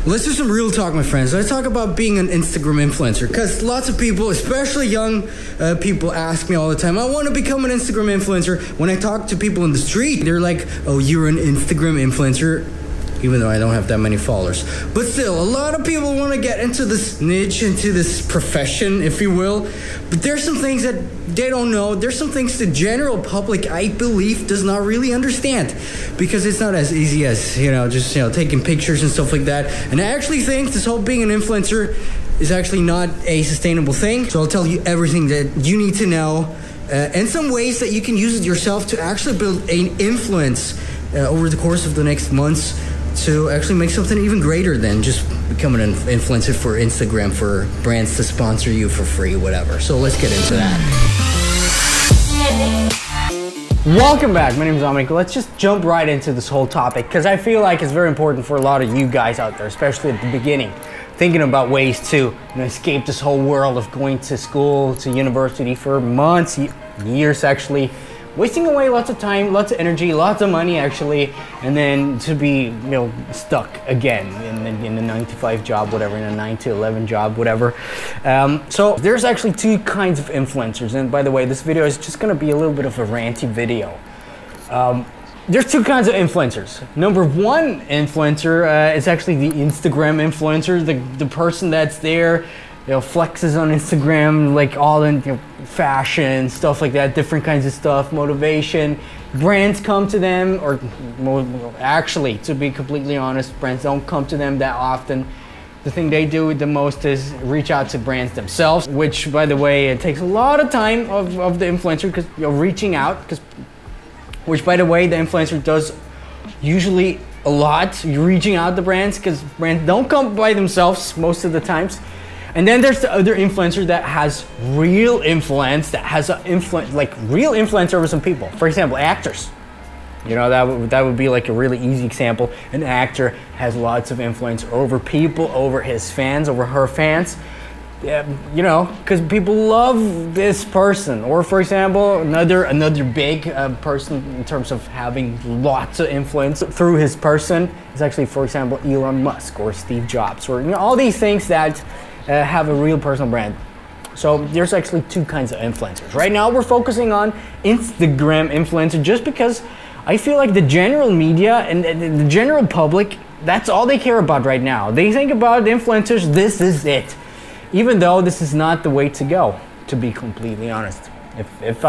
Let's do some real talk, my friends. Let's talk about being an Instagram influencer, because lots of people, especially young people, ask me all the time, I want to become an Instagram influencer. When I talk to people in the street, they're like, oh, you're an Instagram influencer, even though I don't have that many followers. But still, a lot of people want to get into this niche, into this profession, if you will. But there's some things that they don't know. There's some things the general public, I believe, does not really understand. Because it's not as easy as, just, taking pictures and stuff like that. And I actually think this whole being an influencer is actually not a sustainable thing. So I'll tell you everything that you need to know. And some ways that you can use it yourself to actually build an influence over the course of the next months, to actually make something even greater than just becoming an influencer for Instagram, for brands to sponsor you for free, whatever. So let's get into that. Welcome back, my name is Dominic. Let's just jump right into this whole topic, because I feel like it's very important for a lot of you guys out there, especially at the beginning, thinking about ways to escape this whole world of going to school, to university for months, years actually, wasting away lots of time, lots of energy, lots of money actually, and then to be stuck again in the 9 to 5 job, whatever, in a 9 to 11 job, whatever. So there's actually two kinds of influencers, and by the way, this video is just going to be a little bit of a ranty video. There's two kinds of influencers. Number one influencer is actually the Instagram influencer, the person that's there, flexes on Instagram, like all in fashion, stuff like that, different kinds of stuff, motivation. Brands come to them, or actually, to be completely honest, brands don't come to them that often. The thing they do the most is reach out to brands themselves, which, by the way, it takes a lot of time of the influencer, because reaching out, which, by the way, the influencer does usually a lot, reaching out to brands, because brands don't come by themselves most of the times. And then there's the other influencer that has real influence, that has an influence, like real influence over some people. For example, actors. That would be like a really easy example. An actor has lots of influence over people, over his fans, over her fans. Because people love this person. Or for example, another big person in terms of having lots of influence through his person is actually, for example, Elon Musk or Steve Jobs, or all these things that have a real personal brand. So there's actually two kinds of influencers. Right now we're focusing on Instagram influencer, just because I feel like the general media and the general public, that's all they care about right now. They think about influencers, this is it. Even though this is not the way to go, to be completely honest. If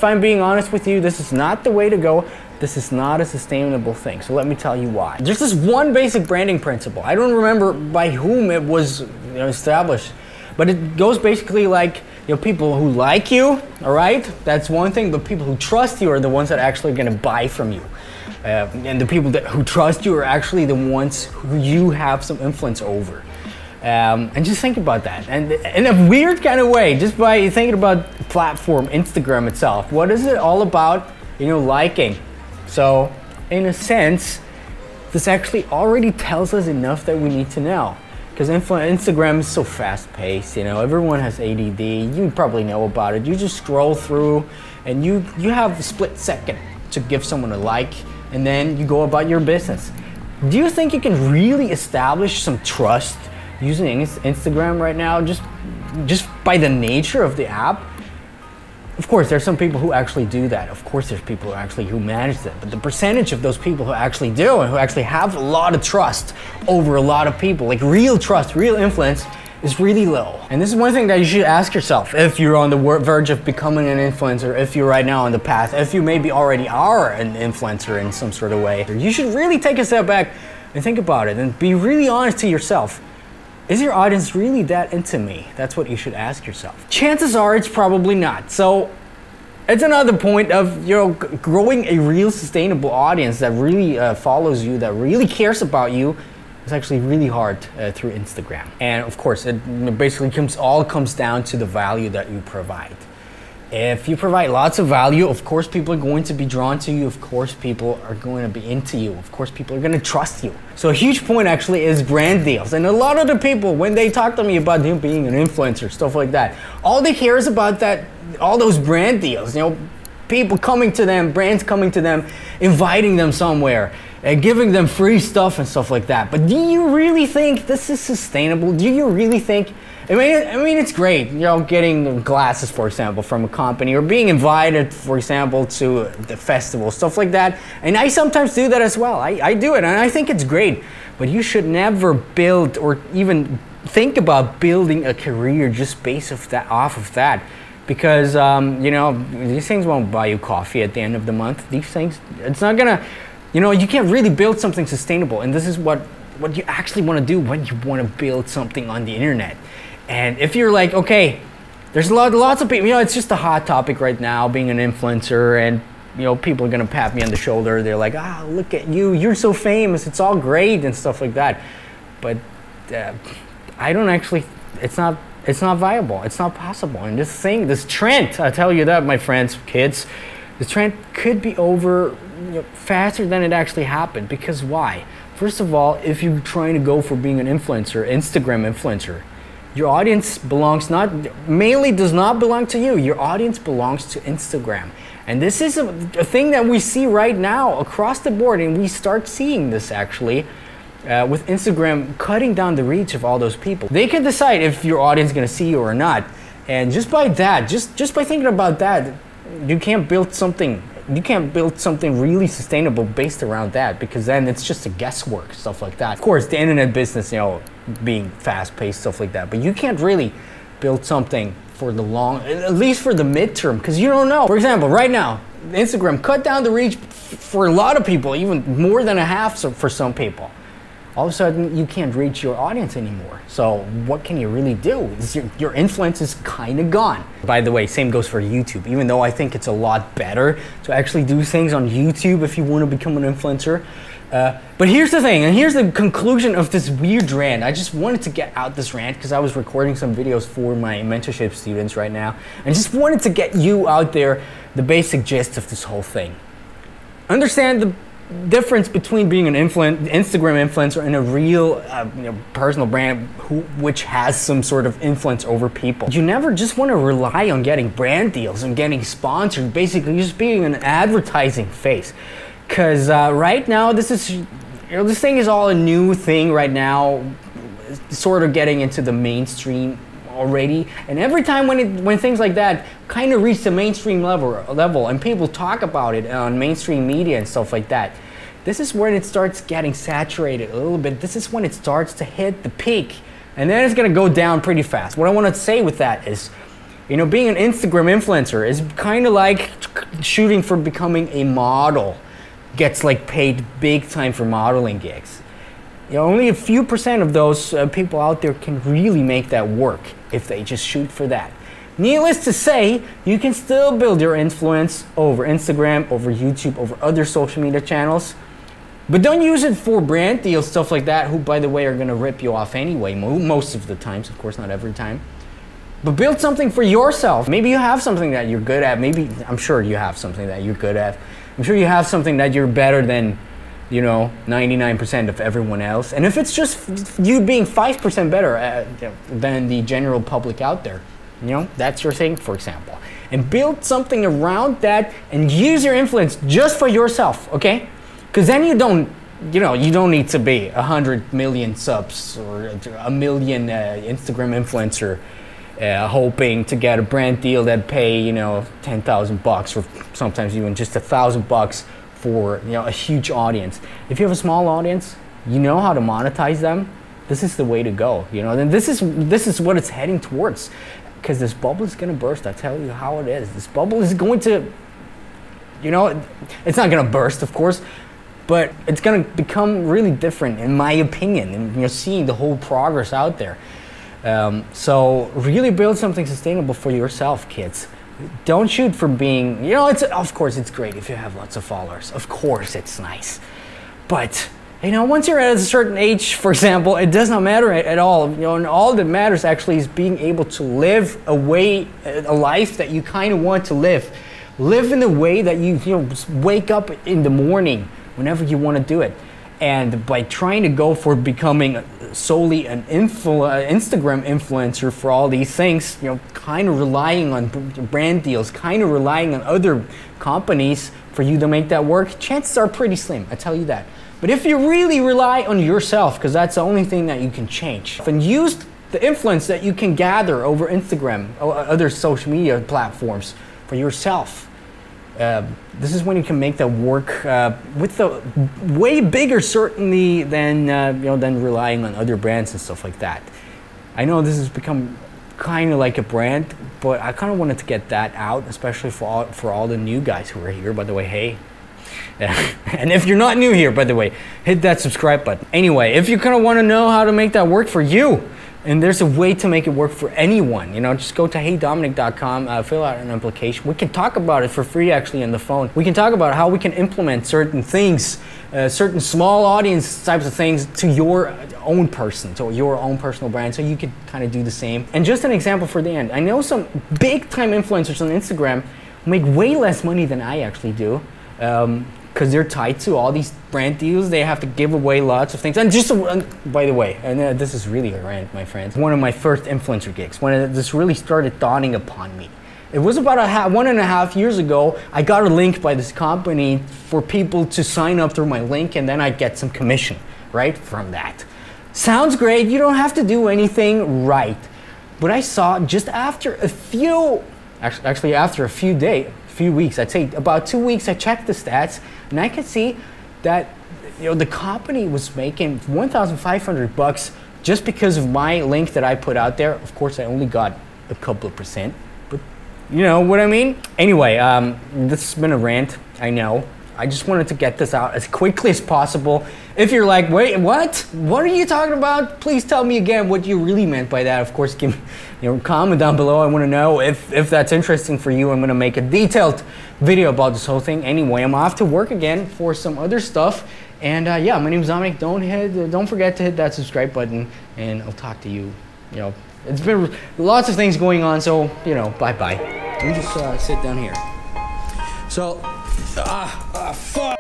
I'm being honest with you, this is not the way to go. This is not a sustainable thing. So let me tell you why. There's this one basic branding principle. I don't remember by whom it was established, but it goes basically like, people who like you, all right? That's one thing, but people who trust you are the ones that are actually gonna buy from you. And the people who trust you are actually the ones who you have some influence over. And just think about that. And in a weird kind of way, just by thinking about the platform, Instagram itself, what is it all about, liking? So, in a sense, this actually already tells us enough that we need to know. Because Instagram is so fast-paced, everyone has ADD, you probably know about it. You just scroll through, and you have a split second to give someone a like, and then you go about your business. Do you think you can really establish some trust using Instagram right now, just by the nature of the app? Of course, there's some people who actually do that. Of course, there's people who manage that. But the percentage of those people who actually do and who actually have a lot of trust over a lot of people, like real trust, real influence, is really low. And this is one thing that you should ask yourself if you're on the verge of becoming an influencer, if you're right now on the path, if you maybe already are an influencer in some sort of way. You should really take a step back and think about it and be really honest to yourself. Is your audience really that into me? That's what you should ask yourself. Chances are it's probably not. So it's another point of growing a real sustainable audience that really follows you, that really cares about you. It's actually really hard through Instagram. And of course, it basically all comes down to the value that you provide. If you provide lots of value, of course people are going to be drawn to you. Of course people are going to be into you. Of course people are going to trust you. So a huge point actually is brand deals. And a lot of the people, when they talk to me about being an influencer, stuff like that, all they care is about all those brand deals. People coming to them, brands coming to them, inviting them somewhere, and giving them free stuff and stuff like that. But do you really think this is sustainable? Do you really think? I mean, it's great, you know, getting glasses, for example, from a company, or being invited, for example, to the festival, stuff like that. And I sometimes do that as well. I do it, and I think it's great. But you should never build or even think about building a career just based off of that. Because, you know, these things won't buy you coffee at the end of the month. These things, it's not gonna, you know, you can't really build something sustainable. And this is what you actually want to do when you want to build something on the internet. And if you're like, okay, there's lots of people, you know, it's just a hot topic right now, being an influencer, and, you know, people are gonna pat me on the shoulder. They're like, ah, look at you, you're so famous, it's all great and stuff like that. But I don't actually, it's not viable, it's not possible. And this trend, I tell you that, my friends, kids, the trend could be over, you know, faster than it actually happened. Because why? First of all, if you're trying to go for being an influencer, Instagram influencer, your audience mainly does not belong to you. Your audience belongs to Instagram. And this is a thing that we see right now across the board, and we start seeing this actually with Instagram cutting down the reach of all those people. They can decide if your audience is gonna see you or not. And just by that, just by thinking about that, you can't build something really sustainable based around that, because then it's just a guesswork, stuff like that. Of course, the internet business, you know, being fast-paced, stuff like that, but you can't really build something for the long, at least for the midterm, because you don't know. For example, right now, Instagram cut down the reach for a lot of people, even more than a half for some people. All of a sudden, you can't reach your audience anymore. So what can you really do? Your influence is kind of gone. By the way, same goes for YouTube, even though I think it's a lot better to actually do things on YouTube if you want to become an influencer. But here's the thing, and here's the conclusion of this weird rant. I just wanted to get out this rant because I was recording some videos for my mentorship students right now, and just wanted to get you out there the basic gist of this whole thing. Understand the difference between being an Instagram influencer and a real you know, personal brand which has some sort of influence over people. You never just want to rely on getting brand deals and getting sponsored, basically just being an advertising face. Because right now, this thing is all a new thing right now, sort of getting into the mainstream already. And every time when things like that kind of reach the mainstream level and people talk about it on mainstream media and stuff like that, this is when it starts getting saturated a little bit. This is when it starts to hit the peak, and then it's gonna go down pretty fast. What I want to say with that is, you know, being an Instagram influencer is kind of like shooting for becoming a model. Gets like paid big time for modeling gigs. You know, only a few % of those people out there can really make that work if they just shoot for that. Needless to say, you can still build your influence over Instagram, over YouTube, over other social media channels, but don't use it for brand deals, stuff like that, who, by the way, are gonna rip you off anyway, most of the times, of course, not every time. But build something for yourself. Maybe you have something that you're good at. I'm sure you have something that you're good at. I'm sure you have something that you're better than, you know, 99% of everyone else. And if it's just you being 5% better than the general public out there, you know, that's your thing, for example. And build something around that and use your influence just for yourself, okay? Because then you don't need to be 100 million subs or a million Instagram influencer hoping to get a brand deal that pay, you know, 10,000 bucks or sometimes even just $1,000 for, you know, a huge audience. If you have a small audience, you know how to monetize them. This is the way to go, you know. Then this is what it's heading towards, because this bubble is going to burst. I tell you how it is. This bubble is going to, you know, it's not going to burst, of course, but it's going to become really different, in my opinion. And you're seeing the whole progress out there. So really build something sustainable for yourself, kids. Don't shoot for being, you know, of course it's great if you have lots of followers. Of course it's nice. But, you know, once you're at a certain age, for example, it does not matter at all. You know, and all that matters actually is being able to live a life that you kind of want to live. Live in the way that you know, wake up in the morning whenever you want to do it. And by trying to go for becoming solely an Instagram influencer for all these things, you know, kind of relying on brand deals, kind of relying on other companies for you to make that work, chances are pretty slim, I tell you that. But if you really rely on yourself, because that's the only thing that you can change, and use the influence that you can gather over Instagram or other social media platforms for yourself, this is when you can make that work with the way bigger certainty than than relying on other brands and stuff like that. I know this has become kind of like a brand, but I kind of wanted to get that out, especially for all the new guys who are here. By the way, hey. And if you're not new here, by the way, hit that subscribe button. Anyway, if you kind of want to know how to make that work for you, and there's a way to make it work for anyone, just go to heyDominik.com, fill out an application. We can talk about it for free actually on the phone. We can talk about how we can implement certain things, certain small audience types of things to your own person, to your own personal brand, so you could kind of do the same. And just an example for the end, I know some big time influencers on Instagram who make way less money than I actually do. Because they're tied to all these brand deals, they have to give away lots of things. And just by the way, and this is really a rant, my friends. One of my first influencer gigs, when this really started dawning upon me, it was about 1.5 years ago. I got a link by this company for people to sign up through my link, and then I get some commission, right, from that. Sounds great. You don't have to do anything, right? But I saw just after a few, actually after a few weeks, I'd say about 2 weeks, I checked the stats and I could see that the company was making $1,500 just because of my link that I put out there. Of course, I only got a couple of percent, but you know what I mean? Anyway, this has been a rant, I know. I just wanted to get this out as quickly as possible. If you're like, wait, what? What are you talking about? Please tell me again what you really meant by that. Of course, give me, comment down below. I want to know if that's interesting for you. I'm going to make a detailed video about this whole thing. Anyway, I'm off to work again for some other stuff. And yeah, my name is Dominik. Don't forget to hit that subscribe button, and I'll talk to you. It's been lots of things going on, so bye-bye. Let me just sit down here. So, fuck.